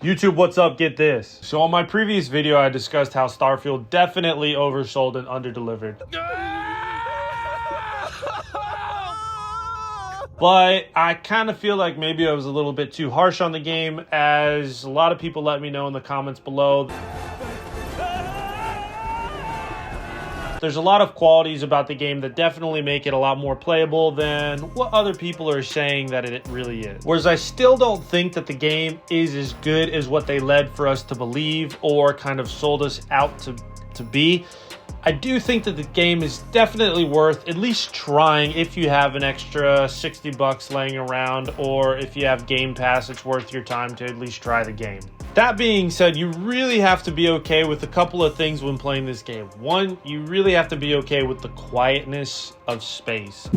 YouTube, what's up? Get this. So on my previous video, I discussed how Starfield definitely oversold and underdelivered. But I kind of feel like maybe I was a little bit too harsh on the game, as a lot of people let me know in the comments below. There's a lot of qualities about the game that definitely make it a lot more playable than what other people are saying that it really is. Whereas I still don't think that the game is as good as what they led for us to believe or kind of sold us out to be. I do think that the game is definitely worth at least trying if you have an extra 60 bucks laying around, or if you have Game Pass, it's worth your time to at least try the game. That being said, you really have to be okay with a couple of things when playing this game. One, you really have to be okay with the quietness of space.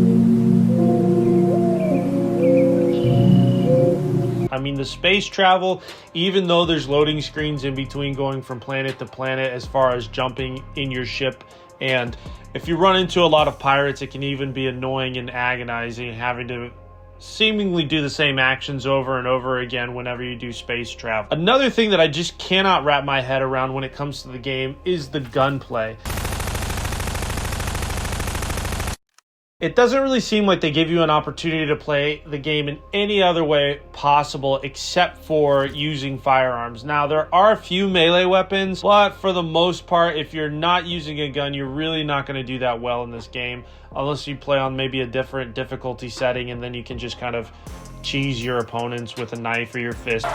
I mean, the space travel, even though there's loading screens in between going from planet to planet as far as jumping in your ship, and if you run into a lot of pirates, it can even be annoying and agonizing having to seemingly do the same actions over and over again whenever you do space travel. Another thing that I just cannot wrap my head around when it comes to the game is the gunplay. It doesn't really seem like they give you an opportunity to play the game in any other way possible except for using firearms. Now, there are a few melee weapons, but for the most part, if you're not using a gun, you're really not going to do that well in this game, unless you play on maybe a different difficulty setting, and then you can just kind of cheese your opponents with a knife or your fist,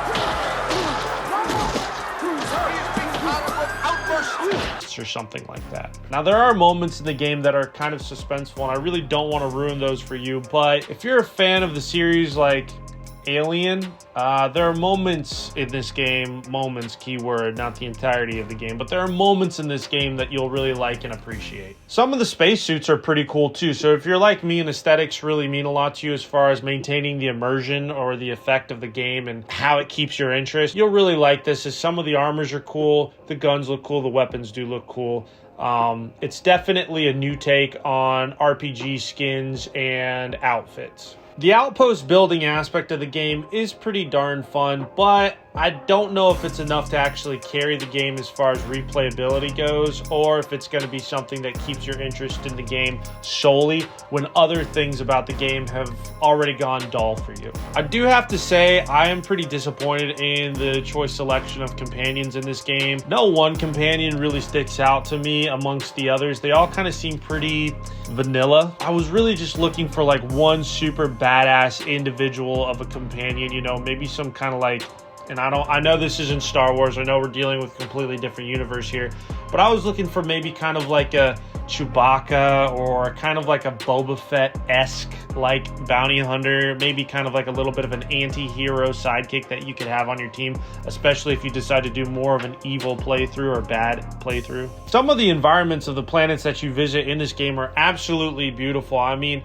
or something like that. Now, there are moments in the game that are kind of suspenseful, and I really don't want to ruin those for you, but if you're a fan of the series like Alien, there are moments in this game, moments, keyword, not the entirety of the game, but there are moments in this game that you'll really like and appreciate. Some of the spacesuits are pretty cool too, so if you're like me and aesthetics really mean a lot to you as far as maintaining the immersion or the effect of the game and how it keeps your interest, you'll really like this, as some of the armors are cool, the guns look cool, the weapons do look cool. It's definitely a new take on RPG skins and outfits. The outpost building aspect of the game is pretty darn fun, but I don't know if it's enough to actually carry the game as far as replayability goes, or if it's going to be something that keeps your interest in the game solely when other things about the game have already gone dull for you. I do have to say I am pretty disappointed in the choice selection of companions in this game. No one companion really sticks out to me amongst the others. They all kind of seem pretty vanilla. I was really just looking for like one super badass individual of a companion, you know, maybe some kind of like, and I know this isn't Star Wars, I know we're dealing with a completely different universe here, but I was looking for maybe kind of like a Chewbacca or kind of like a Boba Fett-esque like bounty hunter, maybe kind of like a little bit of an anti-hero sidekick that you could have on your team, especially if you decide to do more of an evil playthrough or bad playthrough. Some of the environments of the planets that you visit in this game are absolutely beautiful. I mean,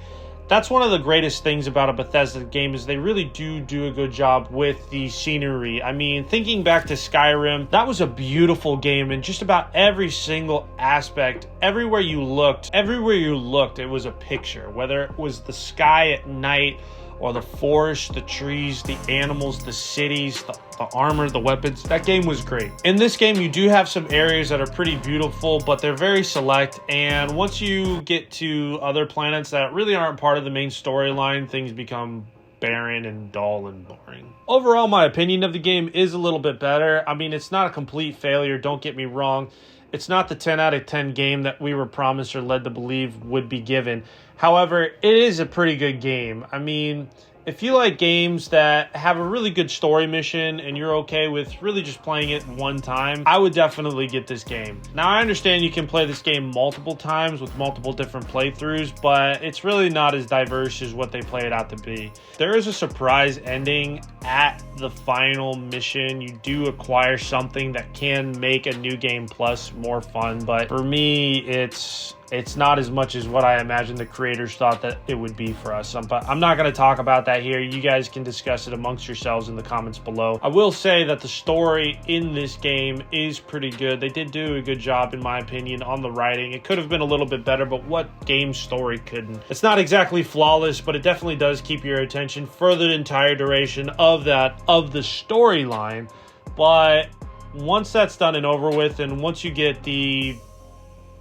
that's one of the greatest things about a Bethesda game, is they really do a good job with the scenery. I mean, thinking back to Skyrim, that was a beautiful game in just about every single aspect. Everywhere you looked, it was a picture. Whether it was the sky at night, or the forest, the trees, the animals, the cities, the armor, the weapons. That game was great. In this game, you do have some areas that are pretty beautiful, but they're very select, and once you get to other planets that really aren't part of the main storyline, things become barren and dull and boring. Overall, my opinion of the game is a little bit better. I mean, it's not a complete failure, don't get me wrong. It's not the 10 out of 10 game that we were promised or led to believe would be given. However, it is a pretty good game. I mean, if you like games that have a really good story mission and you're okay with really just playing it one time, I would definitely get this game. Now, I understand you can play this game multiple times with multiple different playthroughs, but it's really not as diverse as what they play it out to be. There is a surprise ending at the final mission. You do acquire something that can make a New Game Plus more fun, but for me, it's not as much as what I imagined the creators thought that it would be for us. But I'm not going to talk about that here. You guys can discuss it amongst yourselves in the comments below. I will say that the story in this game is pretty good. They did do a good job, in my opinion, on the writing. It could have been a little bit better, but what game story couldn't? It's not exactly flawless, but it definitely does keep your attention for the entire duration of the storyline. But once that's done and over with, and once you get the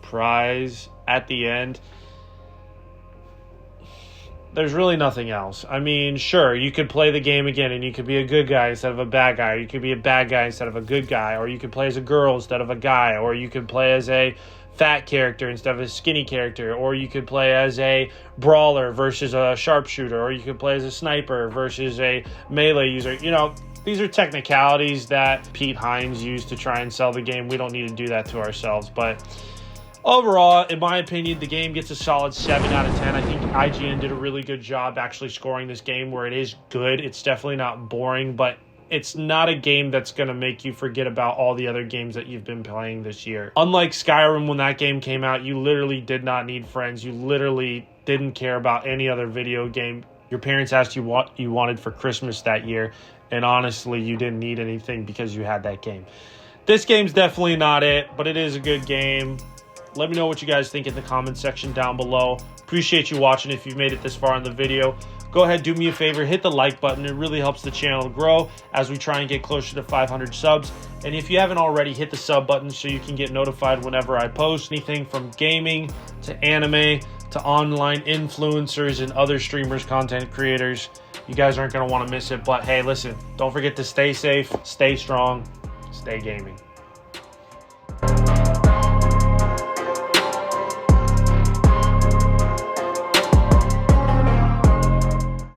prize at the end, there's really nothing else. I mean, sure, you could play the game again and you could be a good guy instead of a bad guy, or you could be a bad guy instead of a good guy, or you could play as a girl instead of a guy, or you could play as a fat character instead of a skinny character, or you could play as a brawler versus a sharpshooter, or you could play as a sniper versus a melee user. You know, these are technicalities that Pete Hines used to try and sell the game. We don't need to do that to ourselves, but overall, in my opinion, the game gets a solid 7 out of 10. I think IGN did a really good job actually scoring this game where it is good. It's definitely not boring, but it's not a game that's going to make you forget about all the other games that you've been playing this year. Unlike Skyrim, when that game came out, you literally did not need friends. You literally didn't care about any other video game. Your parents asked you what you wanted for Christmas that year, and honestly, you didn't need anything because you had that game. This game's definitely not it, but it is a good game. Let me know what you guys think in the comment section down below. Appreciate you watching if you've made it this far in the video. Go ahead, do me a favor, hit the like button. It really helps the channel grow as we try and get closer to 500 subs. And if you haven't already, hit the sub button so you can get notified whenever I post anything from gaming to anime to online influencers and other streamers, content creators. You guys aren't going to want to miss it. But hey, listen, don't forget to stay safe, stay strong, stay gaming.